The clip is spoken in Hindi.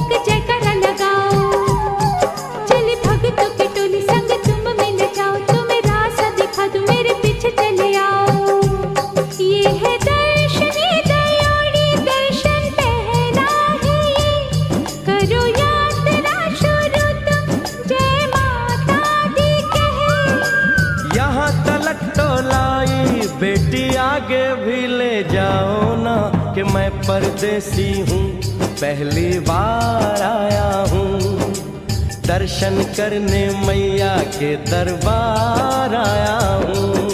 एक जयकारा लगाओ, चले भक्तों की टोली संग तुम मिल जाओ, तुम्हें रास्ता दिखा दूं मेरे पीछे चले आओ। ये है दर्शनी दयोड़ी दर्शन पहला है ये, करो यात्रा शुरू तुम जय माता दी कहे। यहाँ तलक तो लाई बेटी आगे भी ले जाओ ना, कि मैं परदेसी हूँ पहली बार आया हूँ, दर्शन करने मैया के दरबार आया हूँ।